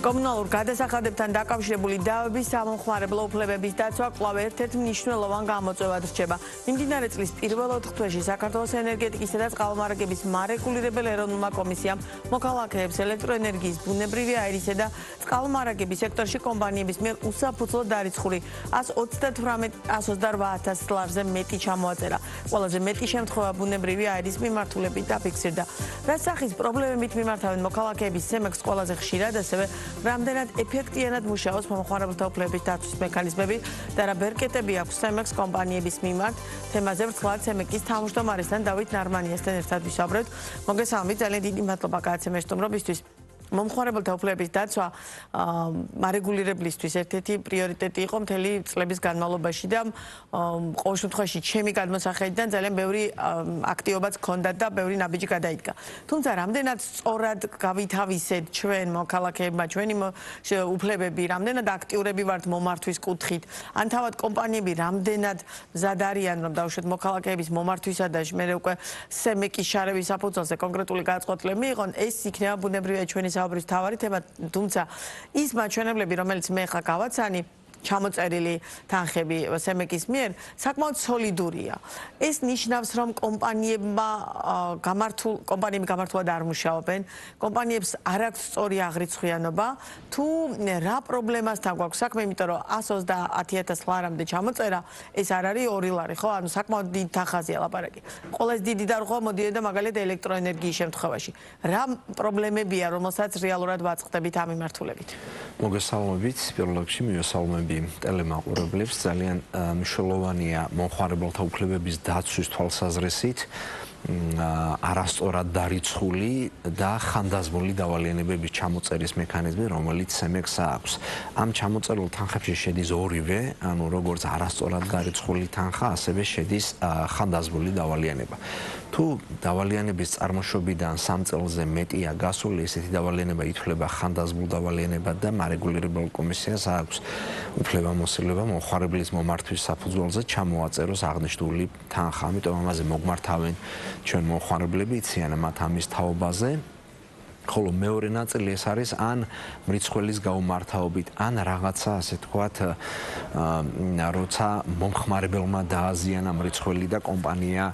კომუნალურ გადასახადებთან დაკავშირებული დავების სამომხმარებლო უფლებების დაცვა კვლავ ერთ-ერთ მნიშვნელოვან გამოწვევად რჩება. მიმდინარე წლის პირველ ოთხთვეში საქართველოს ენერგეტიკისა და წყალმომარაგების მარეგულირებელ ეროვნულმა კომისიამ მოქალაქეებს ელექტროენერგიის, ბუნებრივი აირისა და წყალმომარაგების სექტორში კომპანიების მიერ უსაფუძვლო დარიცხული 128,000 ლარზე მეტი ჩამოაწერა. ყველაზე მეტი შემთხვევა ბუნებრივი აირის მიმართულებით დაფიქსირდა. რაც სახის პრობლემებით მიმართავენ მოქალაქეების CEMEX ყველაზე ხშირად, ასევე რამდენად ეფექტიანად მუშაობს მომხმარებელთა უფლებების დაცვის მექანიზმები და რა ბერკეტები აქვს CEMEX კომპანიების მიმართ. თემაზე ვრცლად CEMEX-ის თავმჯდომარესთან დავით ნარმანიასთან ერთად ვისაუბრებთ. მოგესალმებით, ძალიან დიდი მადლობა გადაცემის სტუმრობისთვის. მომხმარებელთა უფლებების დაცვა მარეგულირებლისთვის ერთ-ერთი პრიორიტეტი იყო მთელი წლების განმავლობაში და ყოველ შემთხვევაში ჩემი გადმოსახედიდან ძალიან ბევრი აქტივობაც ჰქონდა და ბევრი ნაბიჯი გადაიდგა. თუმცა რამდენად სწორად გავითავისეთ ჩვენ მოქალაქეებმა ჩვენი უფლებები, რამდენად აქტიურები ვართ მომართვის კუთხით, ან თავად კომპანიები რამდენად მზად არიან რომ დაუშვათ მოქალაქეების მომართვისა და მე უკვე CEMEX-ის შარევის საფუძველზე კონკრეტული გადაწყვეტილება მიიღონ, ეს იქნება ბუნებრივია ჩვენი საუბრის თავარი თემა, თუმცა ის მაჩვენებლები, რომელიც მე ხა გავაცანი, ჩამოწერილი თანხები CEMEX-ის მიერ, საკმაოდ სოლიდურია. ეს ნიშნავს, რომ კომპანიები გამართულად არ მუშაობენ, კომპანიებს არ აქვს სწორი აღრიცხვიანობა, თუ რა პრობლემასთან გვაქვს საქმე, იმიტომ რომ 130,000 ლარამდე ჩამოწერა, ეს არ არის 2 ლარი, ხო? ანუ საკმაოდ დიდი თანხაზეა ლაპარაკი. ყოველს დიდი დარღვევა მოდიოდა მაგალითად ელექტროენერგიის შემთხვევაში. რა პრობლემებია, რომელსაც რეალურად ვაწყდებით ამ მიმართულებით? მოგესალმებით, პირველ რიგში მივესალმები ტელემაყურებლებს. ძალიან მნიშვნელოვანია მომხმარებელთა უფლებების დაცვის თვალსაზრისით არასწორად დარიცხული და ხანდაზმული დავალიანებების ჩამოწერის მექანიზმი, რომელიც CEMEX-ს აქვს. ამ ჩამოწერილ თანხებში შედის ორივე, ანუ როგორც არასწორად დარიცხული თანხა, ასევე შედის ხანდაზმული დავალიანება. თუ დავალიანების წარმოშობიდან 3 წელზე მეტია გასული, ესეთი დავალიანება ითვლება ხანდაზმულ დავალიანებად და მარეგულირებელ კომისიას აქვს უფლებამოსილება მომხმარებლის მომართვის საფუძველზე ჩამოაწეროს აღნიშნული თანხა. ამიტომ ამაზე მოგმართავენ ჩვენ მომხმარებლები, იციან მათ ამის თაობაზე. ხოლო მეორე ნაწილი ეს არის ან მრიცხველის გაუმართავობით, ან რაღაცა ასე თქვათ, როცა მომხმარებელმა დააზიანა მრიცხველი და კომპანია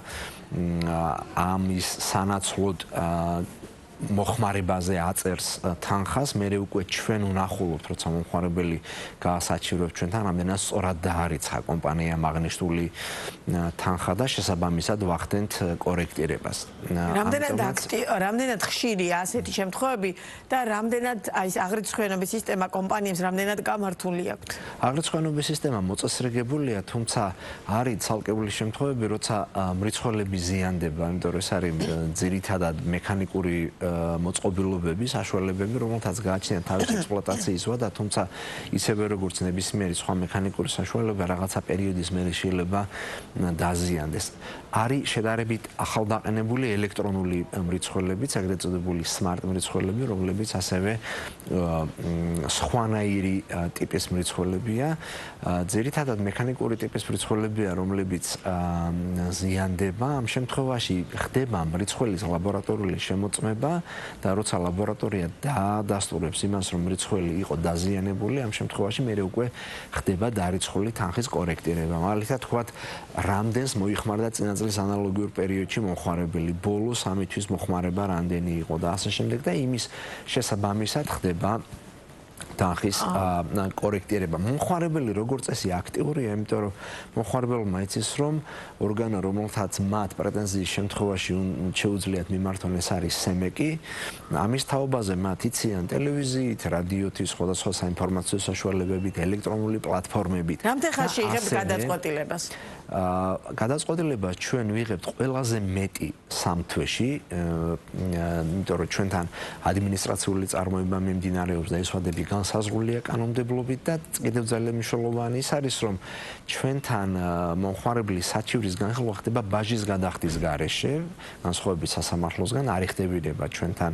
ამის სანაცვლოდ მოხმარებაზე აწერს თანხას, მე უკვე ჩვენ ვნახულობთ, როცა მომხმარებელი გაასაჩივრებს ჩვენთან, რამდენად სწორად დაარიცხა კომპანიამ აღნიშნული თანხა და შესაბამისად ვახდენთ კორექტირებას. რამდენად ხშირია ასეთი შემთხვევები და რამდენად ის აღრიცხვიანობის სისტემა კომპანიებს რამდენად გამართული აქვს? აღრიცხვიანობის სისტემა მოწესრიგებულია, თუმცა არის ცალკეული შემთხვევები, როცა მრიცხველები ზიანდება, იმიტომ რომ ეს არის ძირითადად მექანიკური მოწყობილობების საშუალებები, რომელთაც გააჩნიათ თავისი ექსპლუატაციის ვადა, თუმცა ისევე როგორც ნებისმიერი სხვა მექანიკური საშუალება რაღაცა პერიოდის მერე შეიძლება დაზიანდეს. არის შედარებით ახალდაყენებული ელექტრონული მრიცხველებიც, ეგრეთ წოდებული smart მრიცხველები, რომლებიც ასევე სხვანაირი ტიპის მრიცხველებია. ძირითადად მექანიკური ტიპის მრიცხველებია, რომლებიც ზიანდება. ამ შემთხვევაში ხდება მრიცხველის ლაბორატორიული შემოწმება და როცა ლაბორატორია დაადასტურებს იმას, რომ მრიცხველი იყო დაზიანებული, ამ შემთხვევაში მე უკვე ხდება დარიცხული თანხის კორექტირება. მაგალითად თქვათ, რამდენს მოიხმარდა წინა წლის ანალოგიურ პერიოდში მომხმარებელი, ბოლოს ამი თვის მოხმარება რამდენი იყო და ასე შემდეგ და იმის შესაბამისად ხდება თანხის კორექტირება. მომხმარებელი როგორც წესი აქტიურია, იმიტომ რომ მომხმარებელმა იცის, რომ ორგანო, რომელთაც მათ პრეტენზიის შემთხვევაში შეუძლიათ მიმართონ, ეს არის CEMEX-ი. ამის თაობაზე მათ იციან ტელევიზიით, რადიოთი, სხვადასხვა საინფორმაციო საშუალებებით, ელექტრონული პლატფორმებით. რამდენ ხანში იღებთ გადაწყვეტილებას? გადაწყვეტილება ჩვენ ვიღებთ ყველაზე მეტი 3 თვეში, იმიტომ რომ ჩვენთან ადმინისტრაციული წარმოება მიმდინარეობს და ეს ვადები განსაზღვრულია კანონმდებლობით და კიდევ ძალიან მნიშვნელოვანი ის არის, რომ ჩვენთან მომხმარებლის საჩივრის განხილვა ხდება ბაჟის გადახდის გარეშე, განსხვავებით სასამართლოსგან არ იხდებინება ჩვენთან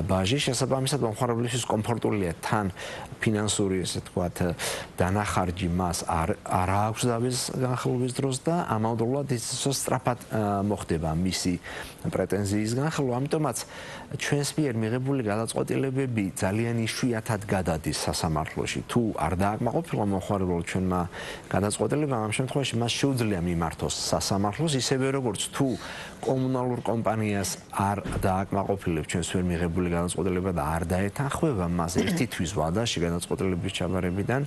ბაჟი, შესაბამისად მომხმარებლისთვის კომფორტულია თან ფინანსური, ესე თქვათ, დანახარჯი მას არ აქვს დავის განხილვის დროს და ამავდროულად ის სწრაფად მოხდება მისი პრეტენზიის განხილვა, ამიტომაც ჩვენს მიერ მიღებული გადაწყვეტილებები ძალიან იშვიათად გადადის სასამართლოში. თუ არ დააკმაყოფილა მომხმარებელს ჩვენმა გადაწყვეტილებამ, ამ შემთხვევაში მას შეუძლია მიმართოს სასამართლოს, ისევე როგორც თუ კომუნალურ კომპანიას არ დააკმაყოფილებს ჩვენს მიერ მიღებული გადაწყვეტილება და არ დაეთანხმება მას ერთი თვის ვადაში გადაწყვეტილების ჩაბარებიდან,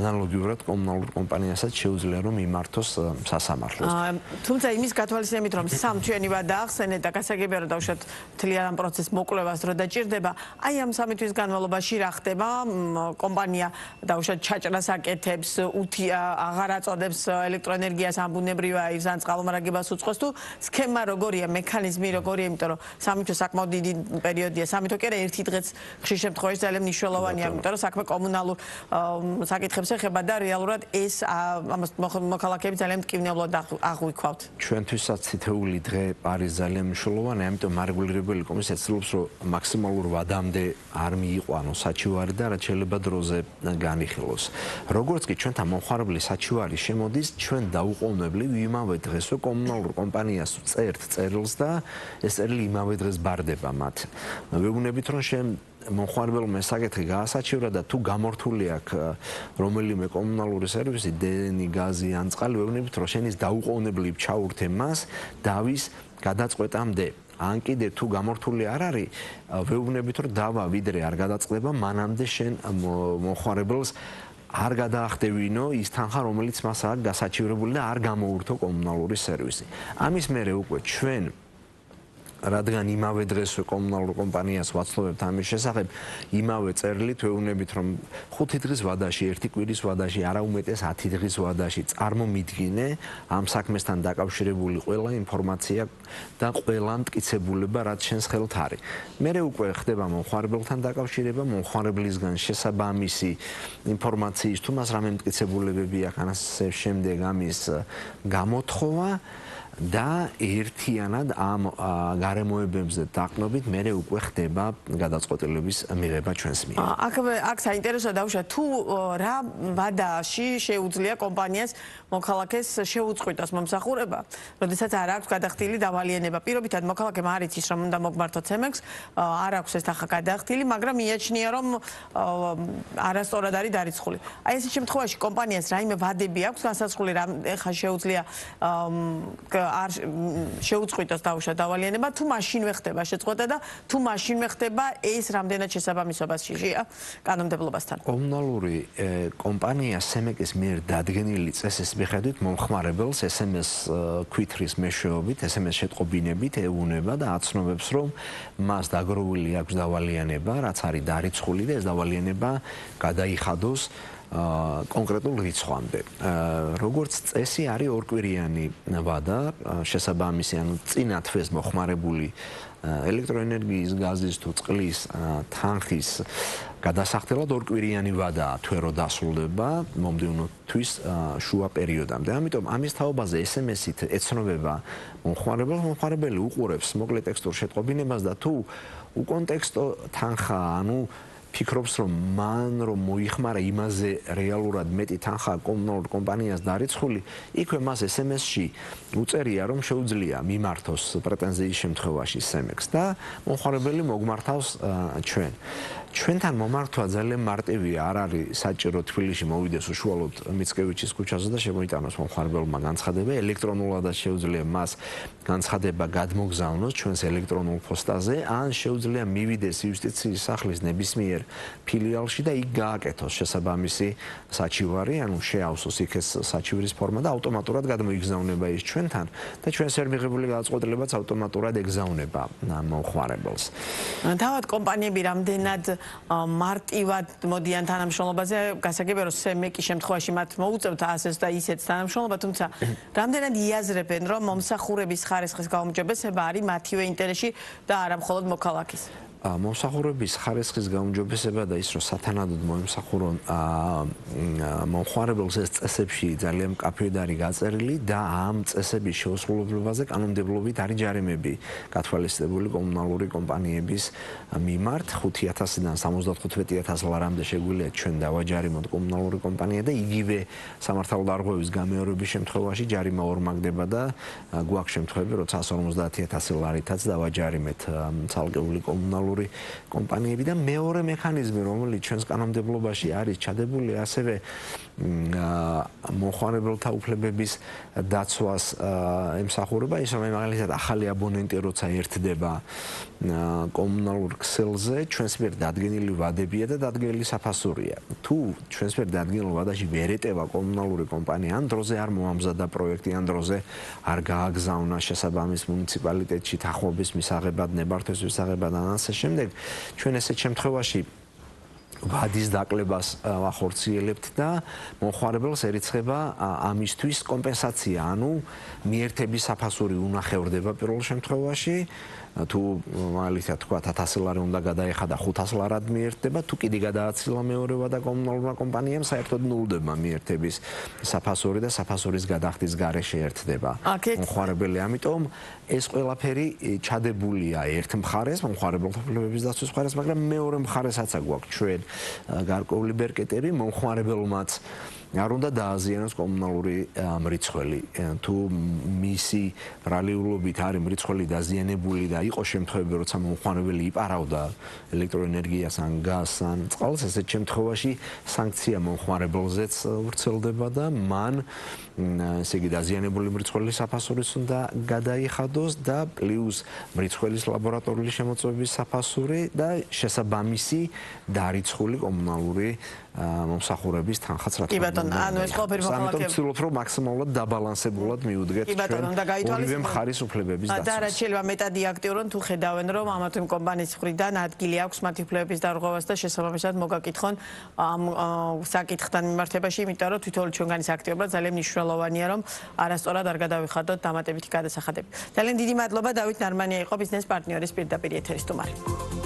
ანალოგიურად კომუნალურ კომპანიასაც შეუძლია რომ მიმართოს სასამართლოს. თუმცა იმის გათვალისწინებით რომ სამთვიანი ვადა ახსენეთ და გასაგებია რომ დავუშვათ მთლიან ამ პროცესს მოკვლევას დრო დაჭირდება, აი ამ 3 თვის განმავლობაში რა ხდება? კომპანია დავუშვათ ჩაჭრას აკეთებს, აღარ აწოდებს ელექტროენერგიას ამ ბუნებრივ აირს ან წყალმომარაგებას უწყობს თუ სქემა როგორია, მექანიზმი როგორია, იმიტომ რომ 3 თვე საკმაოდ დიდი პერიოდია, 3 თვე კი არა, ერთი დღეც ხშირ შემთხვევაში ძალიან მნიშვნელოვანია, იმიტომ რომ საქმე კომუნალურ საკითხებს ეხება და რეალურად ეს ამას მოქალაქეები ძალიან მტკივნეულად აღვიქვავთ. ჩვენთვისაც თითოეული დღე არის ძალიან მნიშვნელოვანი, ამიტომ მარეგულირებელი კომისია ცდილობს რომ მაქსიმალურ ვადამდე არ მიიყვანოს საჩივარი და რაც შეიძლება დროზე განიხილოს. როგორც კი ჩვენთან მომხმარებლის საჩივარი შემოდის, ჩვენ დაუყოვნებლივ იმავე დღესვე კომუნალურ კომპანიას წერთ წერილს და ეს წერილი იმავე დღეს ბარდება მათ. ვეუბნებით რომ მომხმარებელმა საკითხი გაასაჩივრა და თუ გამორთული აქვს რომელიმე კომუნალური სერვისი, დენი, გაზი ან წყალი, ვეუბნებით რომ შენ ის დაუყოვნებლივ ჩაურთე მას დავის გადაწყვეტამდე. ან კიდე თუ გამორთული არ არის, ვეუბნებით რომ დავა ვიდრე არ გადაწყდება, მანამდე შენ მომხმარებელს არ გადაახდევინო ის თანხა, რომელიც მას აქვს გასაჩივრებული და არ გამოურთო კომუნალური სერვისი. ამის მერე უკვე ჩვენ რადგან იმავე დღესვე კომუნალურ კომპანიას ვაცლობებთ ამის შესახებ, იმავე წერილით ვეუბნებით რომ 5 დღის ვადაში, 1 კვირის ვადაში, არა უმეტეს 10 დღის ვადაში წარმომიდგინე ამ საქმესთან დაკავშირებული ყველა ინფორმაცია და ყველა მტკიცებულება, რაც შენს ხელთ არის. მერე უკვე ხდება მომხმარებელთან დაკავშირება, მომხმარებლისგან შესაბამისი ინფორმაციის თუ მას რამე მტკიცებულებები აქვს, ასე შემდეგ ამის გამოთხოვა და ერთიანად ამ გარემოებებზე დაყნობით მერე უკვე ხდება გადაწყვეტილების მიღება ჩვენს მიერ. აქ საინტერესოა დავუშვათ თუ რა ვადაში შეუძლია კომპანიას მოქალაქეს შეუწყვიტოს მომსახურება, როდესაც არ აქვს გადახდილი დავალიანება. პირობითად მოქალაქემ არ იცის რომ უნდა მოგმართო CEMEX, არ აქვს ეს თანხა გადახდილი, მაგრამ მიაჩნია რომ არასწორად არის დარიცხული. აი ეს შემთხვევაში კომპანიას რაიმე ვადები აქვს განსაზღვრული, რა ხა შეუძლია არ შეუწყვიტოს დავუშვათ დავალიანება, თუ მაშინვე ხდება შეწყვეტა და თუ მაშინვე ხდება ეს რამდენად შესაბამისობაშია კანონმდებლობასთან. კომუნალური კომპანია CEMEX-ის მიერ დადგენილი წესის მიხედვით მომხმარებელს SMS ქვითრის მეშვეობით, SMS შეტყობინებით ეუბნება და აცნობებს, რომ მას დაგროვილი აქვს დავალიანება, რაც არის დარიცხული და ეს დავალიანება გადაიხადოს კონკრეტულ რიცხვამდე. როგორც წესი არის ორკვირიანი ვადა, შესაბამისი, ანუ წინა თვეს მოხმარებული ელექტროენერგიის, გაზის თუ წყლის თანხის გადასახდელად ორკვირიანი ვადაა თვე რო დასრულდება მომდევნო თვის შუა პერიოდამდე. ამიტომ ამის თაობაზე SMS-ით ეცნობება მომხმარებელი უყურებს მოკლე ტექსტურ შეტყობინებას და თუ უკონტექსტო თანხა, ანუ ფიქრობს რომ მან რომ მოიხმარა იმაზე რეალურად მეტი თანხა კომუნალურ კომპანიას დარიცხული, იქვე მას SMS-ში უწერია რომ შეუძლია მიმართოს პრეტენზიის შემთხვევაში CEMEX და მომხმარებელი მოგმართავს ჩვენ. ჩვენთან მომართვა ძალიან მარტივია, არ არის საჭირო თბილისში მოვიდეს უშუალოდ მიცკევიჩის ქუჩაზე და შემოიტანოს მომხმარებელმა განცხადება, ელექტრონულადაც შეუძლია მას განცხადება გადმოგზავნოს ჩვენს ელექტრონულ პოსტაზე, ან შეუძლია მივიდეს იუსტიციის სახლის ნებისმიერ ფილიალში და იქ გააკეთოს შესაბამისი საჩივარი, ანუ შეავსოს იქ ეს საჩივრის ფორმა და ავტომატურად გადმოიგზავნება ის ჩვენთან და ჩვენს მიერ მიღებული გადაწყვეტილებაც ავტომატურად ეგზავნება მომხმარებელს. თავად კომპანიები რამდენად მარტივად მოდიან თანამშრომლობაზე, გასაგებია რომ CEMEX-ის შემთხვევაში მათ მოუწევთ ასეც და ისეც თანამშრომლობა, თუმცა რამდენად იაზრებენ რომ მომსახურების ხარისხის გაუმჯობესება არის მათივე ინტერესში და არა მხოლოდ მოქალაქის. მომსახურების ხარისხის გაუმჯობესება და ის რომ სათანადოდ მოემსახურონ მომხმარებელს ეს წესებში ძალიან მკაფიოდ არის გაწერილი და ამ წესების შეუსრულებლობაზე კანონმდებლობით არის ჯარიმები გათვალისწინებული კომუნალური კომპანიების მიმართ 5,000-დან 75,000 ლარამდე შეგვიძლია ჩვენ დავაჯარიმოთ კომუნალური კომპანია და იგივე სამართალდარღვევის გამეორების შემთხვევაში ჯარიმა ორმაგდება და გვაქვს შემთხვევები როცა 150,000 ლარითაც დავაჯარიმეთ ცალკეული კომუნალური კომპანიები და მეორე მექანიზმი რომელიც ჩვენს კანონმდებლობაში არის ჩადებული ასევე მომხმარებელთა უფლებების დაცვას ემსახურება ის რომ მაგალითად ახალი აბონენტი როცა ერთდება კომუნალურ ქსელზე ჩვენს მიერ დადგენილი ვადებია და დადგენილი საფასურია თუ ჩვენს მიერ დადგენილ ვადაში ვერ ეტევა კომუნალური კომპანია ან დროზე არ მოამზადა პროექტი ან დროზე არ გააგზავნა შესაბამის მუნიციპალიტეტში თანხმობის მისაღებად ნებართვის მისაღებად ან ასე შემდეგ ჩვენ ესეთ შემთხვევაში ვადის დაკლებას ვახორციელებთ და მომხმარებელსერიცხება ამისთვის კომპენსაცია ანუ მიერთების საფასური უნახევრდება პირველ შემთხვევაში თუ მაგალითად თქვა 1000 ლარი უნდა გადაეხადა 500 ლარად მიერთდება თუ კიდე გადააცილა მეორევა და კომუნალურმა კომპანიამ საერთოდ ნულდება მიერთების საფასური და საფასურის გადახდის გარეშე ერთდება მომხმარებელი ამიტომ ეს ყველაფერი ჩადებულია ერთ მხარეს მომხმარებელთა უფლებების დაცვის მხარეს მაგრამ მეორე მხარესაც აგვაქვს ჩვენ გარკვეული ბერკეტები მომხმარებელმაც არ უნდა დააზიანოს კომუნალური მრიცხველი თუ მისი ბრალიულობით არის მრიცხველი დაზიანებული და იყო შემთხვევები როცა მომხმარებელი იპარავდა ელექტროენერგიას ან გაზს ან წყალს ესეთ შემთხვევაში სანქცია მომხმარებელზეც ვრცელდება და მან ესე იგი დაზიანებული მრიცხველის საფასურიც უნდა გადაიხადოს და პლუს მრიცხველის ლაბორატორიული შემოწმების საფასური და შესაბამისი დარიცხული კომუნალური მომსახურების თანხაც რა თქმა უნდა. ანუ ეს ყველაფერი მოხალხე. ამიტომ ვცდილობ რომ მაქსიმალურად დაბალანსებულად მივუდგეთ ჩვენ ორივე მხარის უფლებების დაცვას. და რაც შეიძლება მეტადი აქტიურონ თუ ხედავენ რომ ამათ კომპანიის მხრიდან ადგილი აქვს მათი უფლებების დარღვევას და შესაბამისად მოგაკითხონ ამ საკითხთან მიმართებაში, იმიტომ რომ თვითონ ჩვენგანის აქტიობა ძალიან მნიშვნელოვანია რომ არასწორად არ გადავიხადოთ დამატებითი გადასახადები. ძალიან დიდი მადლობა დავით ნარმანია იყო ბიზნეს პარტნიორის პირდაპირ ეთერის სტუმარი.